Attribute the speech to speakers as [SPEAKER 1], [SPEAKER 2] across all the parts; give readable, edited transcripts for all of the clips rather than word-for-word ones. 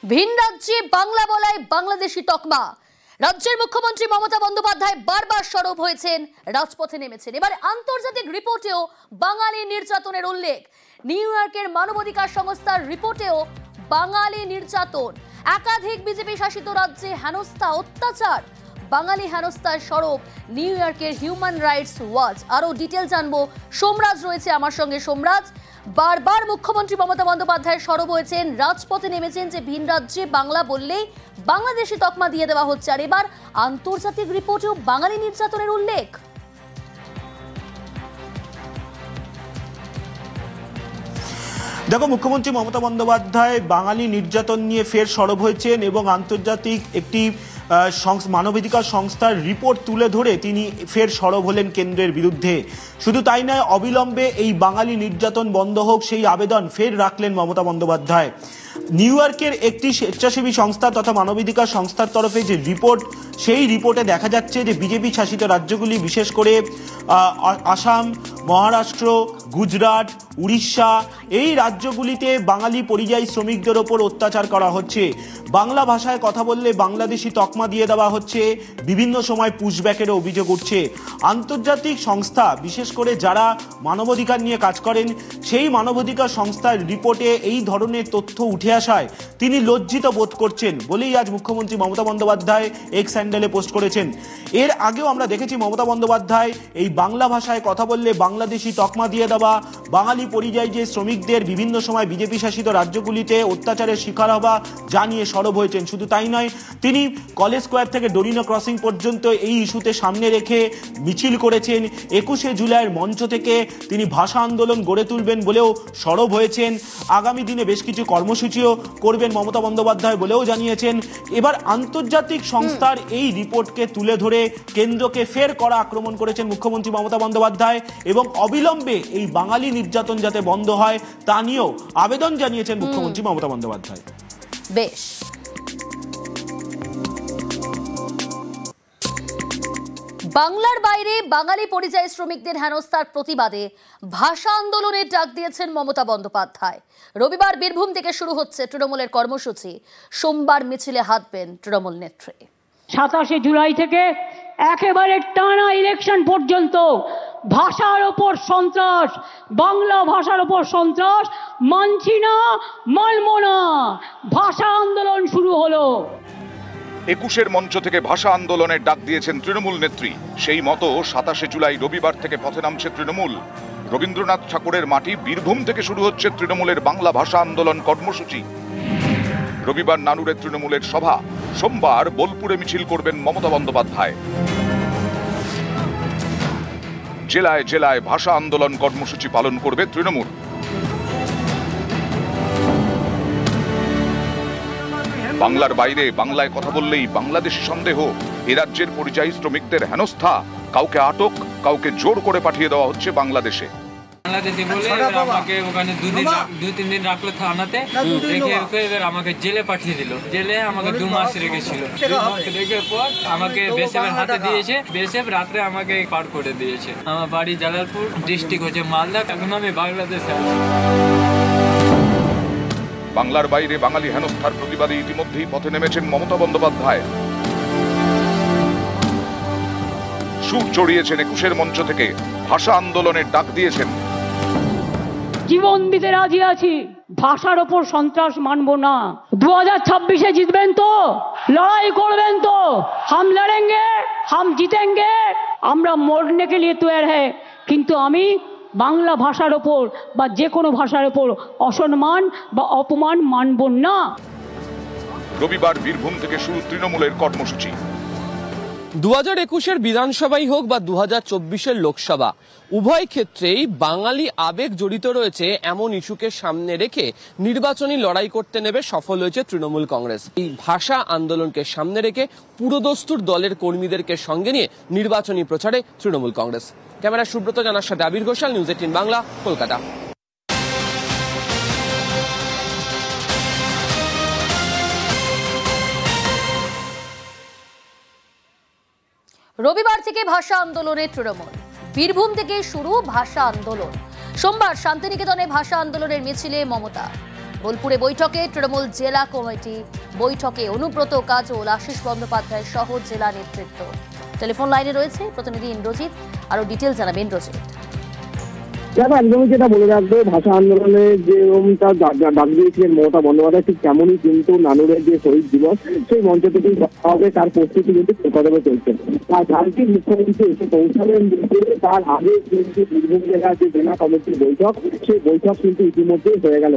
[SPEAKER 1] ভিন রাজ্যে বাংলা বলায় বাংলাদেশি তকমা। রাজ্যের মুখ্যমন্ত্রী মমতা বন্দ্যোপাধ্যায় বারবার সরব হয়েছেন, রাজপথে নেমেছেন। এবার আন্তর্জাতিক রিপোর্টেও বাঙালি নির্যাতনের উল্লেখ। নিউ ইয়র্কের মানবাধিকার সংস্থার রিপোর্টেও বাঙালি নির্যাতন, একাধিক বিজেপি শাসিত রাজ্যে হেনস্থা, অত্যাচার, বাঙালি হেনস্থার সরব নিউ ইয়র্কের হিউম্যান রাইটস ওয়াচ। আরো ডিটেল জানবো, সোমরাজ রয়েছে আমার সঙ্গে। সোমরাজ, বারবার মুখ্যমন্ত্রী মমতা বন্দ্যোপাধ্যায় সরব হয়েছেন, রাজপথে নেমেছেন যে ভিন রাজ্যে বাংলা বললেই বাংলাদেশি তকমা দিয়ে দেওয়া হচ্ছে, আর এবার আন্তর্জাতিক রিপোর্টেও বাঙালি নির্যাতনের উল্লেখ।
[SPEAKER 2] দেখো, মুখ্যমন্ত্রী মমতা বন্দ্যোপাধ্যায় বাঙালি নির্যাতন নিয়ে ফের সরব হয়েছেন এবং আন্তর্জাতিক একটি মানবাধিকার সংস্থার রিপোর্ট তুলে ধরে তিনি ফের সরব হলেন কেন্দ্রের বিরুদ্ধে। শুধু তাই নয়, অবিলম্বে এই বাঙালি নির্যাতন বন্ধ হোক সেই আবেদন ফের রাখলেন মমতা বন্দ্যোপাধ্যায়। নিউ ইয়র্কের একটি স্বেচ্ছাসেবী সংস্থা তথা মানবাধিকার সংস্থার তরফে যে রিপোর্ট, সেই রিপোর্টে দেখা যাচ্ছে যে বিজেপি শাসিত রাজ্যগুলি, বিশেষ করে আসাম, মহারাষ্ট্র, গুজরাট, উড়িষ্যা, এই রাজ্যগুলিতে বাঙালি পরিযায়ী শ্রমিকদের ওপর অত্যাচার করা হচ্ছে। বাংলা ভাষায় কথা বললে বাংলাদেশি তকমা দিয়ে দেওয়া হচ্ছে, বিভিন্ন সময় পুশব্যাকেরও অভিযোগ উঠছে। আন্তর্জাতিক সংস্থা, বিশেষ করে যারা মানবাধিকার নিয়ে কাজ করেন, সেই মানবাধিকার সংস্থার রিপোর্টে এই ধরনের তথ্য উঠে আসায় তিনি লজ্জিত বোধ করছেন বলেই আজ মুখ্যমন্ত্রী মমতা বন্দ্যোপাধ্যায় এক্স হ্যান্ডেলে পোস্ট করেছেন। এর আগেও আমরা দেখেছি মমতা বন্দ্যোপাধ্যায় এই বাংলা ভাষায় কথা বললে বাংলাদেশি তকমা দিয়ে দেওয়া, বাঙালি পরিযায়ী যে শ্রমিকদের বিভিন্ন সময় বিজেপি শাসিত রাজ্যগুলিতে অত্যাচারের শিকার হওয়া জানিয়ে সরব হয়েছেন। শুধু তাই নয়, তিনি কলেজ স্কোয়ার থেকে ডোরিনো ক্রসিং পর্যন্ত এই ইস্যুতে সামনে রেখে মিছিল করেছেন। 21শে জুলাইয়ের মঞ্চ থেকে তিনি ভাষা আন্দোলন গড়ে তুলবেন বলেও সরব হয়েছেন। আগামী দিনে বেশ কিছু কর্মসূচিও করবেন মমতা বন্দ্যোপাধ্যায় বলেও জানিয়েছেন। এবার আন্তর্জাতিক সংস্থার এই রিপোর্টকে তুলে ধরে কেন্দ্রকে ফের কড়া আক্রমণ করেছেন মুখ্যমন্ত্রী মমতা বন্দ্যোপাধ্যায় এবং অবিলম্বে এই বাঙালি নির্যাতন যাতে বন্ধ হয় তা নিয়েও আবেদন জানিয়েছেন মুখ্যমন্ত্রী মমতা বন্দ্যোপাধ্যায়।
[SPEAKER 1] বেশ, বাংলার বাইরে বাঙালি পরিযায়ী শ্রমিকদের হেনস্থার প্রতিবাদে ভাষা আন্দোলনের ডাক দিয়েছেন মমতা বন্দ্যোপাধ্যায়। রবিবার বীরভূম থেকে শুরু হচ্ছে তৃণমূলের কর্মসূচি। সোমবার মিছিলে হাঁটবেন তৃণমূল নেত্রী।
[SPEAKER 3] 27শে জুলাই থেকে একেবারে টানা ইলেকশন পর্যন্ত ভাষার ওপর সন্ত্রাস, বাংলা ভাষার ওপর সন্ত্রাস মানছি না, মানব না। ভাষা আন্দোলন শুরু হলো।
[SPEAKER 4] 21-এর মঞ্চ থেকে ভাষা আন্দোলনের ডাক দিয়েছেন তৃণমূল নেত্রী। সেই মতো 27শে জুলাই রবিবার থেকে পথে নামছে তৃণমূল। রবীন্দ্রনাথ ঠাকুরের মাটি বীরভূম থেকে শুরু হচ্ছে তৃণমূলের বাংলা ভাষা আন্দোলন কর্মসূচি। রবিবার নানুরে তৃণমূলের সভা, সোমবার বোলপুরে মিছিল করবেন মমতা বন্দ্যোপাধ্যায়। জেলায় জেলায় ভাষা আন্দোলন কর্মসূচি পালন করবে তৃণমূল। বাংলার বাইরে বাংলায় কথা বললেই বাংলাদেশি সন্দেহ, এ রাজ্যের পরিযায়ী শ্রমিকদের হেনস্থা, কাউকে আটক, কাউকে জোর করে পাঠিয়ে দেওয়া হচ্ছে বাংলাদেশে।
[SPEAKER 5] বাংলাদেশি বলে আমাকে ওখানে 2-3 দিন রাখলো থানাতে, রেখে এবার আমাকে জেলে পাঠিয়ে দিল। জেলে আমাকে 2 মাস রেখেছিল। 2 মাস রেখে পর আমাকে বেসেফের হাতে দিয়েছে। বেসেফ রাত্রে আমাকে পার করে দিয়েছে। আমার বাড়ি জালালপুর, ডিস্ট্রিক্ট হচ্ছে মালদা। এখন আমি বাংলাদেশে আছি।
[SPEAKER 4] বাংলার বাইরে বাঙালি হেনস্থার প্রতিবাদে ইতিমধ্যেই পথে নেমেছেন মমতা বন্দ্যোপাধ্যায়। সুর চড়িয়েছেন 21-এর মঞ্চ থেকে, ভাষা আন্দোলনের ডাক দিয়েছেন।
[SPEAKER 3] জীবন দিতে রাজি আছি, ভাষার ওপর সন্ত্রাস মানব না। 2026-এ জিতবেন তো, লড়াই করবেন তো। হাম লড়েঙ্গে, হাম জিতেঙ্গে। আমরা মরনে কে লিয়ে তৈয়ার হ্যায়। কিন্তু আমি বাংলা ভাষার ওপর বা যে কোনো ভাষার ওপর অসম্মান বা অপমান মানব না।
[SPEAKER 4] রবিবার বীরভূম থেকে শুরু তৃণমূলের কর্মসূচি।
[SPEAKER 6] 2021-এর বিধানসভাই হোক বা 2024-এর লোকসভা, উভয় ক্ষেত্রেই বাঙালি আবেগ জড়িত রয়েছে এমন ইস্যুকে সামনে রেখে নির্বাচনী লড়াই করতে নেবে সফল হয়েছে তৃণমূল কংগ্রেস। এই ভাষা আন্দোলনকে সামনে রেখে পুরোদস্তুর দলের কর্মীদেরকে সঙ্গে নিয়ে নির্বাচনী প্রচারে তৃণমূল কংগ্রেস। ক্যামেরা সুব্রত জানার সাথে আবির ঘোষাল, নিউজ 18 বাংলা, কলকাতা।
[SPEAKER 1] রবিবার থেকে ভাষা আন্দোলনের তৃণমূল, বীরভূম থেকে শুরু ভাষা আন্দোলন। সোমবার শান্তিনিকেতনে ভাষা আন্দোলনের মিছিলে মমতা। বোলপুরে বৈঠকে তৃণমূল জেলা কমিটি বৈঠকে অনুব্রত কাজল, আশিস বন্দ্যোপাধ্যায় সহ জেলা নেতৃত্ব। টেলিফোন লাইনে রয়েছে প্রতিনিধি ইন্দ্রজিৎ, আরো ডিটেল জানাবেন ইন্দ্রজিৎ।
[SPEAKER 7] একদমই যেটা বলে রাখবো, ভাষা আন্দোলনে যেরকমটা ডাক দিয়েছিলেন মমতা বন্দ্যোপাধ্যায়, ঠিক তেমনই কিন্তু নানুরের যে শহীদ দিবস সেই মঞ্চ থেকে হবে তার প্রস্তুতি কিন্তু কদমে চলছে। আর রাজ্যের মুখ্যমন্ত্রী এসে পৌঁছালেন, তার আগে কিন্তু বীরভূম জেলার যে জেলা কমিটির বৈঠক, সেই বৈঠক কিন্তু ইতিমধ্যেই হয়ে গেল।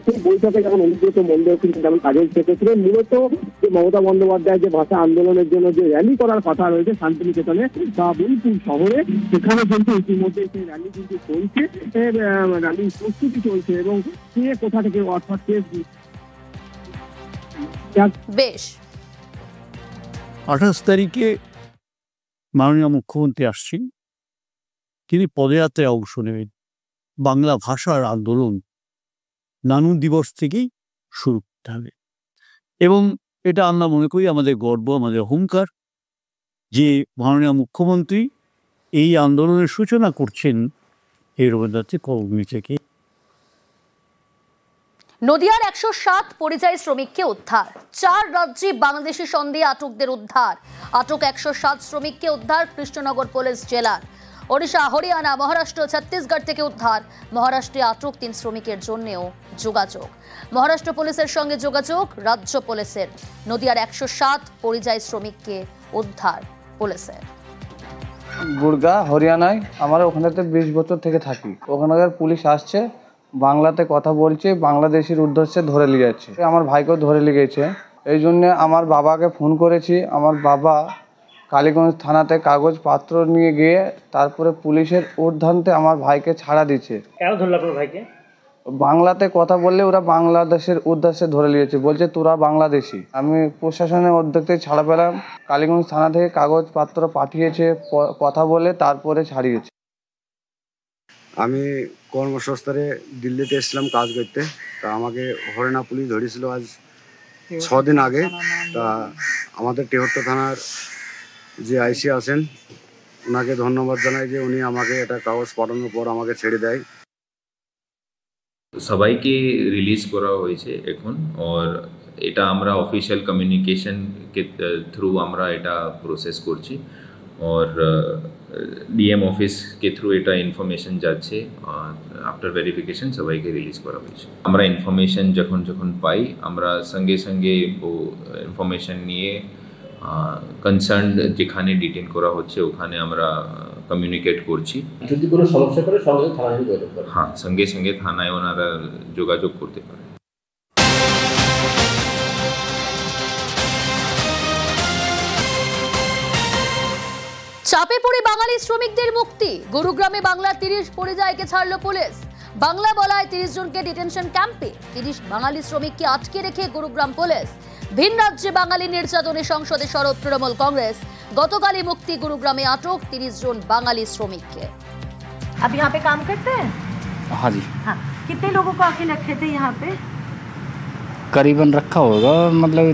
[SPEAKER 7] সেই বৈঠকে যেমন অনুব্রত মণ্ডল কিন্তু যেমন কাজল থেকেছিলেন, মূলত যে মমতা বন্দ্যোপাধ্যায় যে ভাষা আন্দোলনের জন্য যে র্যালি করার কথা রয়েছে শান্তিনিকেতনে বা বোলপুর শহরে, সেখানে কিন্তু ইতিমধ্যে সেই র্যালি কিন্তু র্যালির প্রস্তুতি চলছে এবং কে কোথা থেকে অর্থাৎ
[SPEAKER 1] বেশ
[SPEAKER 8] 28 তারিখে মাননীয় মুখ্যমন্ত্রী আসছেন, তিনি পদযাত্রায় অংশ নেবেন। বাংলা ভাষার আন্দোলন নানু দিবস থেকেই শুরু করতে হবে এবং এটা আমরা মনে করি আমাদের গর্ব, আমাদের অহংকার যে মাননীয় মুখ্যমন্ত্রী এই আন্দোলনের সূচনা করছেন এই রবীন্দ্রনাথের কর্মভূমি থেকে।
[SPEAKER 1] নদিয়ার 107 পরিযায়ী শ্রমিককে উদ্ধার। 4 রাজ্যে বাংলাদেশি সন্দেহে আটকদের উদ্ধার। আটক 107 শ্রমিককে উদ্ধার কৃষ্ণনগর পুলিশ জেলার। ওড়িশা, হরিয়ানা, মহারাষ্ট্র, ছত্তিশগড় থেকে উদ্ধার। মহারাষ্ট্রে আটক 3 শ্রমিকের জন্যও যোগাযোগ। মহারাষ্ট্র পুলিশের সঙ্গে যোগাযোগ রাজ্য পুলিশের। নদিয়ার 107 পরিযায়ী শ্রমিককে উদ্ধার পুলিশের।
[SPEAKER 9] গুড়গা হরিয়ানায় আমরা ওখানেতে 20 বছর থেকে থাকি। ওখানকার পুলিশ আসছে, বাংলাতে কথা বলছে, বাংলাদেশের উদ্দেশ্যে ধরে নিয়ে যাচ্ছে। আমার ভাইকেও ধরে নিয়ে গেছে। এই জন্যে আমার বাবাকে ফোন করেছি। আমার বাবা কালীগঞ্জ থানাতে কাগজপত্র নিয়ে গিয়ে তারপরে পুলিশের ঊর্ধ্বান্তে আমার ভাইকে ছাড়া দিচ্ছে।
[SPEAKER 10] কেন ধরল আপনার ভাইকে?
[SPEAKER 9] বাংলাতে কথা বললে ওরা বাংলাদেশের উদ্দেশ্যে ধরে নিয়েছে, বলছে তোরা বাংলাদেশি। আমি প্রশাসনের উদ্যোগে ছাড়া পেলাম। কালীগঞ্জ থানা থেকে কাগজপত্র পাঠিয়েছে, কথা বলে তারপরে ছাড়িয়েছে।
[SPEAKER 11] আমি কর্মসংস্থানে দিল্লিতে এসেছিলাম কাজ করতে। তা আমাকে হরিয়ানা পুলিশ ধরেছিল আজ 6 দিন আগে। তা আমাদের টেহট্ট থানার যে আইসি আছেন ওনাকে ধন্যবাদ জানাই যে উনি আমাকে এটা কাগজ পাঠানোর পর আমাকে ছেড়ে দেয়।
[SPEAKER 12] সবাইকে রিলিজ করা হয়েছে এখন, আর এটা আমরা অফিসিয়াল কমিউনিকেশন কে থ্রু আমরা এটা প্রসেস করছি, আর ডিএম অফিস কে থ্রু এটা ইনফরমেশন যাচ্ছে। আফটার ভেরিফিকেশন সবাইকে রিলিজ করা হয়েছে। আমরা ইনফরমেশন যখন যখন পাই আমরা সঙ্গে সঙ্গে ও ইনফরমেশন নিয়ে কনসার্ন যেখানে ডিটেইন করা হচ্ছে ওখানে আমরা কমিউনিকেট করছি।
[SPEAKER 10] যদি কোনো সমস্যা করে সঙ্গে থানায় যোগাযোগ করে।
[SPEAKER 12] হ্যাঁ, সঙ্গে সঙ্গে থানায় ওনারা যোগাযোগ করতে পারে।
[SPEAKER 1] চাপে পড়ে বাঙালি শ্রমিকদের মুক্তি। গুরুগ্রামে বাংলার 30 পরিযায়ীকে ছাড়ল পুলিশ। বাংলা বলায় 30 জনকে ডিটেনশন ক্যাম্পে। 30 বাঙালি শ্রমিককে আটকে রেখে গুরুগ্রাম পুলিশ। ভিন রাজ্যে বাঙালি নির্যাতনে সংসদে সরব তৃণমূল কংগ্রেস। গতকালই মুক্তি গুরুগ্রামে আটক 30 জন বাঙালি শ্রমিককে।
[SPEAKER 13] अब यहाँ पे काम करते हैं?
[SPEAKER 14] हाँ जी।
[SPEAKER 13] हाँ, कितने लोगों को आके रखे थे यहाँ पे?
[SPEAKER 14] करीबन रखा होगा, मतलब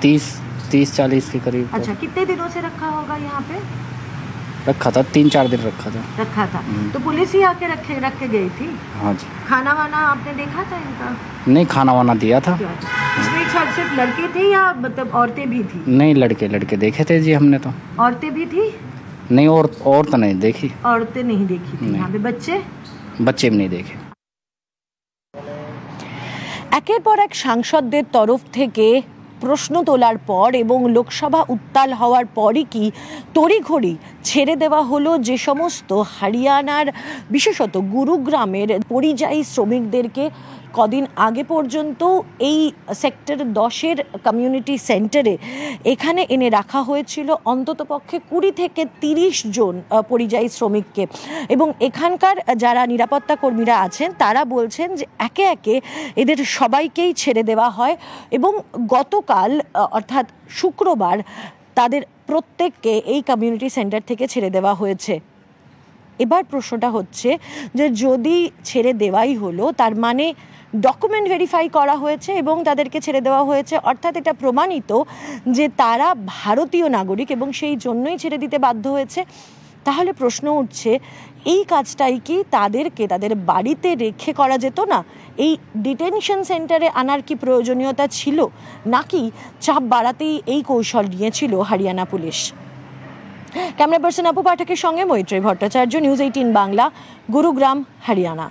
[SPEAKER 14] 30-40 के करीब।
[SPEAKER 13] अच्छा, कितने दिनों से रखा होगा यहाँ पे?
[SPEAKER 14] रखा था 3-4 दिन रखा था।
[SPEAKER 13] तो पुलिस ही आके रख के गई थी?
[SPEAKER 14] हाँ जी।
[SPEAKER 13] खाना वाना आपने देखा था इनका?
[SPEAKER 14] नहीं, खाना वाना दिया था।
[SPEAKER 13] इसमें सिर्फ लड़के थे या मतलब औरतें भी थी?
[SPEAKER 14] नहीं, लड़के देखे थे जी हमने तो।
[SPEAKER 13] औरतें भी थी?
[SPEAKER 14] नहीं, और तो नहीं देखी।
[SPEAKER 13] औरतें नहीं देखी थी यहाँ पे। बच्चे
[SPEAKER 14] भी नहीं देखे।
[SPEAKER 13] একের পর এক সাংসদদের তরফ থেকে প্রশ্ন তোলার পর এবং লোকসভা উত্তাল হওয়ার পরই কি তড়িঘড়ি ছেড়ে দেওয়া হলো যে সমস্ত হরিয়ানার বিশেষত গুরুগ্রামের পরিযায়ী শ্রমিকদেরকে। কদিন আগে পর্যন্ত এই সেক্টর 10-এর কমিউনিটি সেন্টারে এখানে এনে রাখা হয়েছিল অন্ততপক্ষে 20 থেকে 30 জন পরিযায়ী শ্রমিককে, এবং এখানকার যারা নিরাপত্তা কর্মীরা আছেন তারা বলছেন যে একে একে এদের সবাইকেই ছেড়ে দেওয়া হয় এবং গতকাল অর্থাৎ শুক্রবার তাদের প্রত্যেককে এই কমিউনিটি সেন্টার থেকে ছেড়ে দেওয়া হয়েছে। এবার প্রশ্নটা হচ্ছে যে যদি ছেড়ে দেওয়াই হলো তার মানে ডকুমেন্ট ভেরিফাই করা হয়েছে এবং তাদেরকে ছেড়ে দেওয়া হয়েছে, অর্থাৎ এটা প্রমাণিত যে তারা ভারতীয় নাগরিক এবং সেই জন্যই ছেড়ে দিতে বাধ্য হয়েছে। তাহলে প্রশ্ন উঠছে, এই কাজটাই কি তাদেরকে তাদের বাড়িতে রেখে করা যেত না? এই ডিটেনশন সেন্টারে আনার কি প্রয়োজনীয়তা ছিল, নাকি চাপ বাড়াতেই এই কৌশল নিয়েছিল হরিয়ানা পুলিশ? ক্যামেরা পার্সন আপু পাঠকের সঙ্গে মৈত্রী ভট্টাচার্য, নিউজ 18 বাংলা, গুরুগ্রাম, হরিয়ানা।